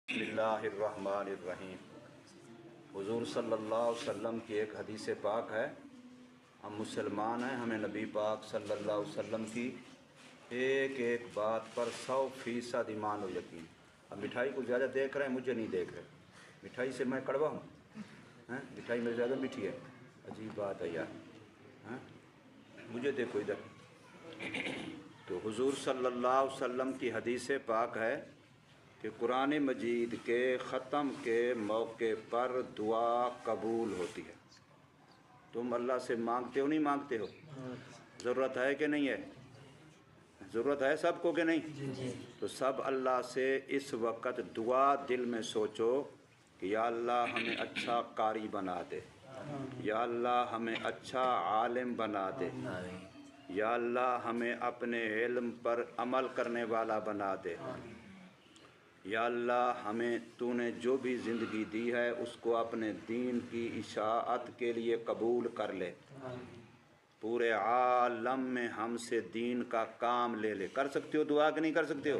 بسم اللہ الرحمن الرحیم۔ حضور صلی اللہ علیہ وسلم کی ایک حدیث پاک ہے، ہم مسلمان ہیں، ہمیں نبی پاک صلی اللہ علیہ وسلم کی ایک ایک بات پر 100% ایمان و یقین۔ اب مٹھائی کو زیادہ دیکھ رہے ہیں، مجھے نہیں دیکھ رہے، مٹھائی سے میں کڑوا ہوں؟ مٹھائی میرے زیادہ میٹھی ہے، عجیب بات ہے یار۔ مجھے دیکھو ادھر۔ تو حضور صلی اللہ علیہ وسلم کی حدیث پاک ہے کہ قرآن مجید کے ختم کے موقع پر دعا قبول ہوتی ہے۔ تم اللہ سے مانگتے ہو نہیں مانگتے ہو؟ ضرورت ہے کہ نہیں ہے؟ ضرورت ہے سب کو کہ نہیں؟ تو سب اللہ سے اس وقت دعا دل میں سوچو کہ یا اللہ ہمیں اچھا قاری بنا دے، یا اللہ ہمیں اچھا عالم بنا دے، یا اللہ ہمیں اپنے علم پر عمل کرنے والا بنا دے، یا اللہ ہمیں تو نے جو بھی زندگی دی ہے اس کو اپنے دین کی اشاعت کے لیے قبول کر لے، پورے عالم میں ہم سے دین کا کام لے لے۔ کر سکتے ہو دعا کہ نہیں کر سکتے ہو؟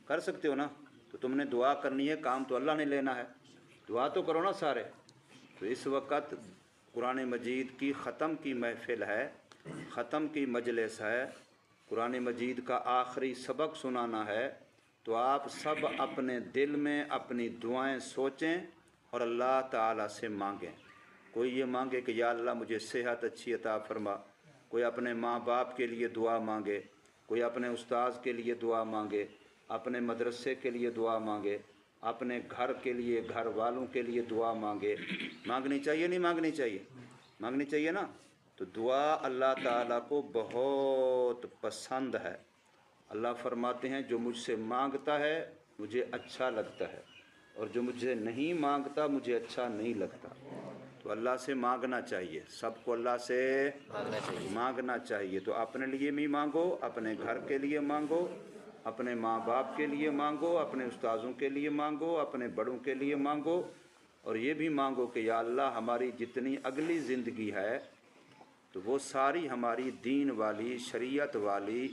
کر سکتے ہو نا؟ تو تم نے دعا کرنی ہے، کام تو اللہ نے لینا ہے، دعا تو کرو نا سارے۔ تو اس وقت قرآن مجید کی ختم کی محفل ہے، ختم کی مجلس ہے، قرآن مجید کا آخری سبق سنانا ہے، تو آپ سب اپنے دل میں اپنی دعائیں سوچیں اور اللہ تعالیٰ سے مانگیں۔ کوئی یہ مانگے کہ یا اللہ مجھے صحت اچھی عطا فرما، کوئی اپنے ماں باپ کے لیے دعا مانگے، کوئی اپنے استاذ کے لیے دعا مانگے، اپنے مدرسے کے لیے دعا مانگے، اپنے گھر کے لیے، گھر والوں کے لیے دعا مانگے۔ مانگنی چاہیے نہیں مانگنی چاہیے؟ مانگنی چاہیے نا؟ تو دعا اللہ تعالیٰ کو بہت پسند ہے۔ اللہ فرماتے ہیں جو مجھ سے مانگتا ہے مجھے اچھا لگتا ہے، اور جو مجھ سے نہیں مانگتا مجھے اچھا نہیں لگتا۔ تو اللہ سے مانگنا چاہیے، سب کو اللہ سے مانگنا چاہیے۔ تو اپنے لیے بھی مانگو، اپنے گھر کے لیے مانگو، اپنے ماں باپ کے لیے مانگو، اپنے استاذوں کے لیے مانگو، اپنے بڑوں کے لیے مانگو، اور یہ بھی مانگو کہ یا اللہ ہماری جتنی اگلی زندگی ہے تو وہ ساری ہماری دین والی، شریعت والی،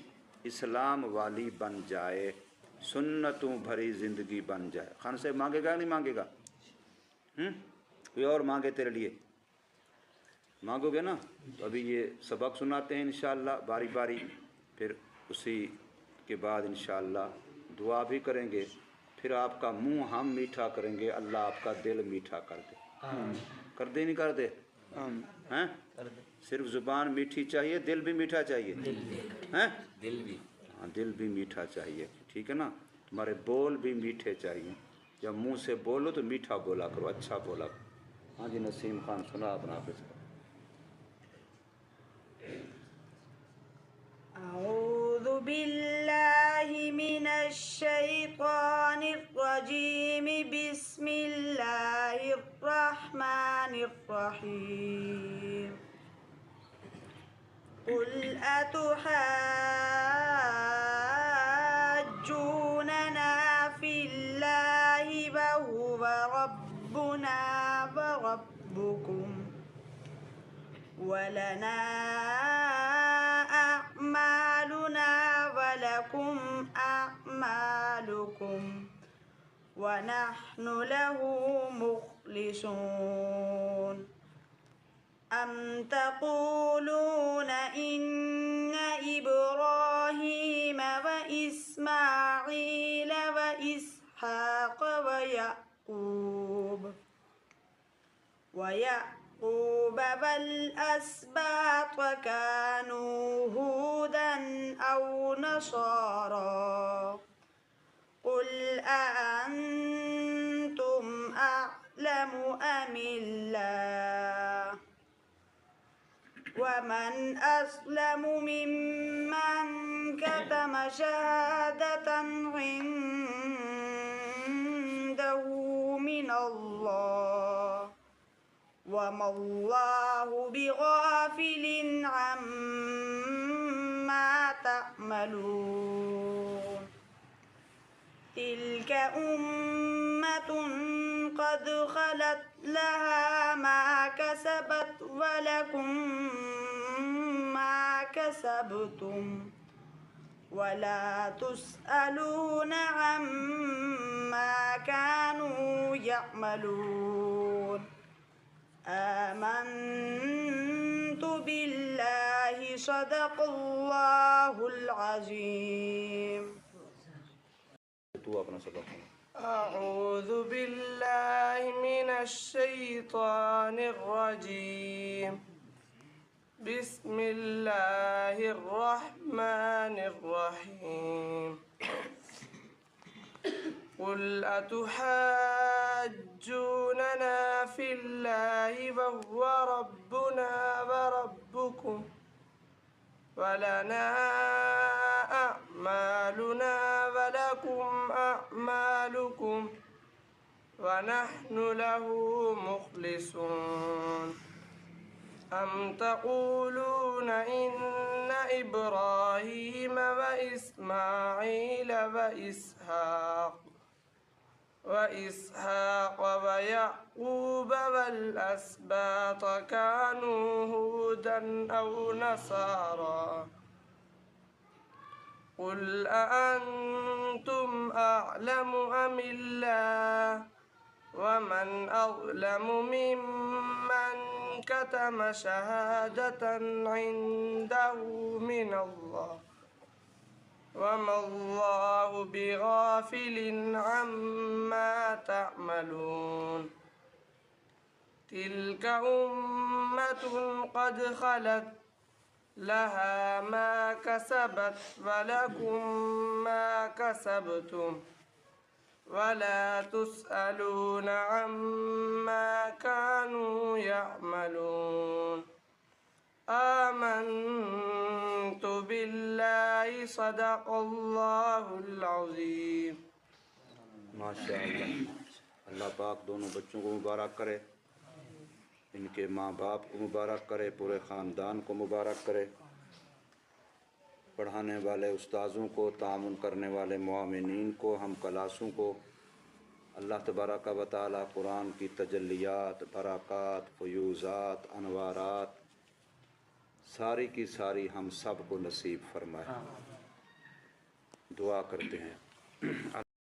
اسلام والی بن جائے، سنتوں بھری زندگی بن جائے۔ خان صاحب مانگے گا نہیں مانگے گا؟ کوئی اور مانگے تیرے لیے؟ مانگو گے نا؟ تو ابھی یہ سبق سناتے ہیں انشاءاللہ باری باری، پھر اسی کے بعد انشاءاللہ دعا بھی کریں گے، پھر آپ کا منہ ہم میٹھا کریں گے، اللہ آپ کا دل میٹھا کر دے۔ کر دے نہیں کر دے؟ صرف زبان میٹھی چاہیے، دل بھی میٹھا چاہیے؟ دل بھی، ہاں دل بھی میٹھا چاہیے، ٹھیک ہے نا؟ تمہارے بول بھی میٹھے چاہیے، جب منہ سے بولو تو میٹھا بولا کرو، اچھا بولا کرو۔ ہاں جی نسیم خان سنا اپنا حافظ کا۔ اعوذ باللہ من الشیطان الرجیم، بسم اللہ الرحمن الرحیم۔ قل اتحاجوننا فی اللہ وهو ربنا وربکم ولنا أعمالنا ولكم أعمالكم ونحن له مخلصون۔ أم تقولون إن إبراهيم وإسماعيل وإسحاق ويعقوب والأسباط كانوا هودا أو نصارى؟ قل أأنتم أعلم أم الله؟ ومن أظلم ممن كتم شهادة عنده من الله وما الله بغافل عما تعملون۔ تلك أمة قد خلت لها ما كسبت ولكم ما كسبتم ولا تسألون عما يعملون آمنت بالله صدق الله العظيم تو اپنا سبق سنا۔ أعوذ بالله من الشيطان الرجيم بسم الله الرحمن الرحيم قل أتحاجوننا في الله وهو ربنا وربكم ولنا أعمالنا ولكم أعمالكم ونحن له مخلصون أم تقولون إن إبراهيم وإسماعيل وإسحاق ويعقوب والأسباط كانوا هودا أو نصارى قل أأنتم أعلم أم الله ومن أظلم ممن كتم شهادة عنده من الله وما الله بغافل عما تعملون تلك أمة قد خلت لها ما كسبت ولكم ما كسبتم ولا تسألون عما كانوا يعملون آمنت بالله صدق الله العظيم ماشاء اللہ۔ اللہ پاک دونوں بچوں کو مبارک کرے، ان کے ماں باپ کو مبارک کرے، پورے خاندان کو مبارک کرے، پڑھانے والے استاذوں کو، تعاون کرنے والے معاونین کو، ہم کلاسوں کو۔ اللہ تبارک و تعالی قرآن کی تجلیات، برکات، فیوزات، انوارات ساری کی ساری ہم سب کو نصیب فرمائے۔ دعا کرتے ہیں۔